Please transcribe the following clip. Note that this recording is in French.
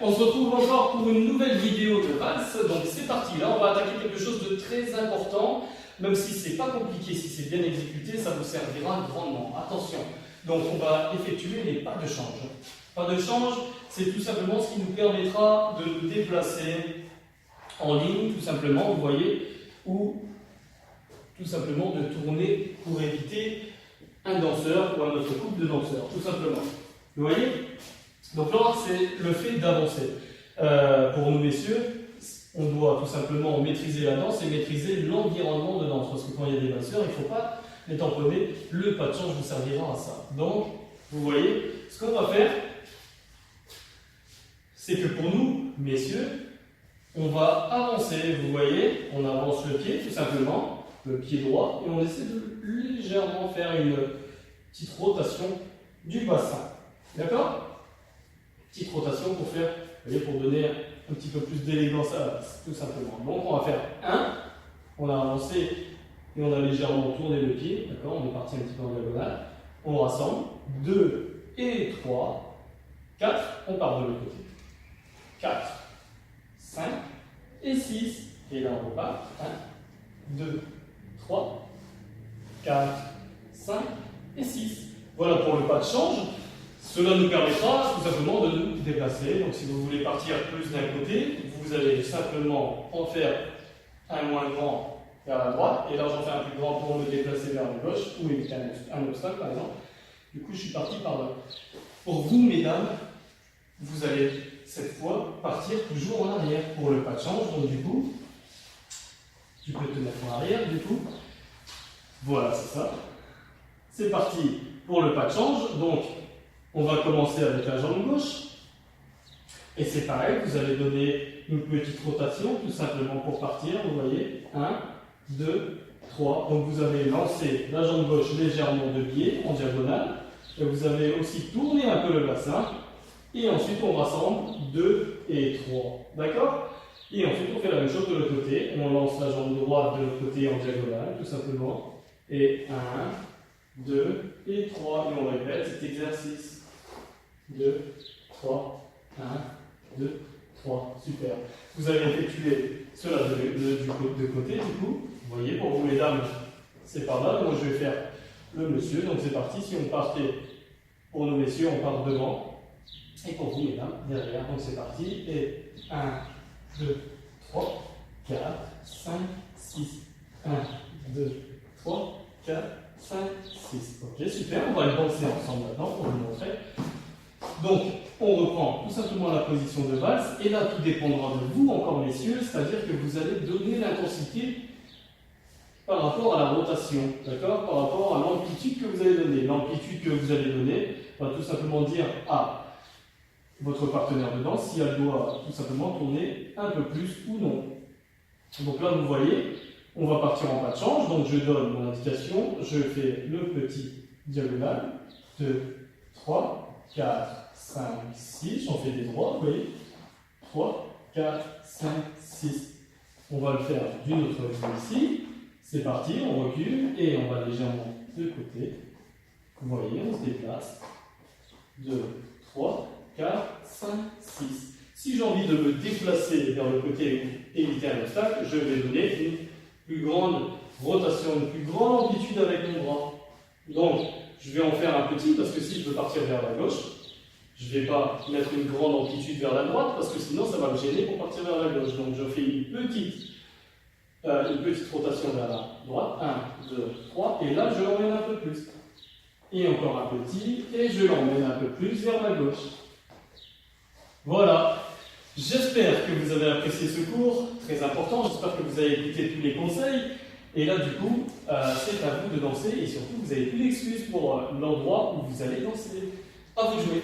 on se retrouve encore pour une nouvelle vidéo de valse. Donc c'est parti, là on va attaquer quelque chose de très important. Même si c'est pas compliqué, si c'est bien exécuté, ça vous servira grandement. Attention, donc on va effectuer les pas de change. Pas de change, c'est tout simplement ce qui nous permettra de nous déplacer en ligne, tout simplement, vous voyez, ou tout simplement de tourner pour éviter un danseur ou un autre couple de danseurs, tout simplement. Vous voyez? Donc là, c'est le fait d'avancer. Pour nous, messieurs, on doit tout simplement maîtriser la danse et maîtriser l'environnement de danse. Parce que quand il y a des danseurs, il ne faut pas les tamponner. Le pas de change vous servira à ça. Donc, vous voyez, ce qu'on va faire, c'est que pour nous, messieurs, on va avancer. Vous voyez, on avance le pied, tout simplement, le pied droit, et on essaie de légèrement faire une petite rotation du bassin. D'accord? Petite rotation pour faire, vous voyez, pour donner un petit peu plus d'élégance à la danse, tout simplement. Donc on va faire 1, on a avancé et on a légèrement tourné le pied, d'accord, on est parti un petit peu en diagonale, on rassemble, 2 et 3, 4, on part de l'autre côté, 4, 5 et 6, et là on repart, 1, 2, 3, 4, 5 et 6. Voilà pour le pas de change. Cela nous permettra tout simplement de nous déplacer. Donc si vous voulez partir plus d'un côté, vous allez simplement en faire un moins grand vers la droite, et là j'en fais un plus grand pour me déplacer vers la gauche, ou éviter un obstacle par exemple. Du coup je suis parti par là. Pour vous mesdames, vous allez cette fois partir toujours en arrière pour le pas de change. Donc du coup, tu peux te mettre en arrière du coup. Voilà, c'est ça. C'est parti pour le pas de change. Donc on va commencer avec la jambe gauche. Et c'est pareil, vous allez donner une petite rotation, tout simplement pour partir. Vous voyez, 1, 2, 3. Donc vous avez lancé la jambe gauche légèrement de biais, en diagonale. Et vous avez aussi tourné un peu le bassin. Et ensuite on rassemble 2 et 3. D'accord? Et ensuite on fait la même chose de l'autre côté. On lance la jambe droite de l'autre côté en diagonale, tout simplement. Et 1, 2 et 3. Et on répète cet exercice. 2, 3, 1, 2, 3, super. Vous avez effectué cela de côté, du coup. Vous voyez, pour vous mesdames, c'est pas mal. Moi je vais faire le monsieur, donc c'est parti. Si on partait pour nos messieurs, on part devant. Et pour vous mesdames, derrière, donc c'est parti. Et 1, 2, 3, 4, 5, 6. 1, 2, 3, 4, 5, 6. Ok, super. On va le danser ensemble maintenant pour vous montrer. Donc, on reprend tout simplement la position de valse, et là, tout dépendra de vous, encore messieurs, c'est-à-dire que vous allez donner l'intensité par rapport à la rotation, d'accord? Par rapport à l'amplitude que vous allez donner. L'amplitude que vous allez donner va tout simplement dire à votre partenaire de danse si elle doit tout simplement tourner un peu plus ou non. Donc là, vous voyez, on va partir en pas de change, donc je donne mon indication, je fais le petit diagonal, 2, 3, 4, 5, 6, j'en fais des droits, vous voyez, 3, 4, 5, 6. On va le faire d'une autre vue ici, c'est parti, on recule et on va légèrement de côté. Vous voyez, on se déplace, 2, 3, 4, 5, 6. Si j'ai envie de me déplacer vers le côté et éviter un obstacle, je vais donner une plus grande rotation, une plus grande amplitude avec mon bras. Donc, je vais en faire un petit, parce que si je veux partir vers la gauche, je ne vais pas mettre une grande amplitude vers la droite, parce que sinon ça va me gêner pour partir vers la gauche. Donc je fais une petite rotation vers la droite, 1, 2, 3, et là je l'emmène un peu plus. Et encore un petit, et je l'emmène un peu plus vers la gauche. Voilà. J'espère que vous avez apprécié ce cours, très important, j'espère que vous avez écouté tous les conseils. Et là, du coup, c'est à vous de danser, et surtout, vous n'avez plus d'excuses pour l'endroit où vous allez danser. À vous de jouer.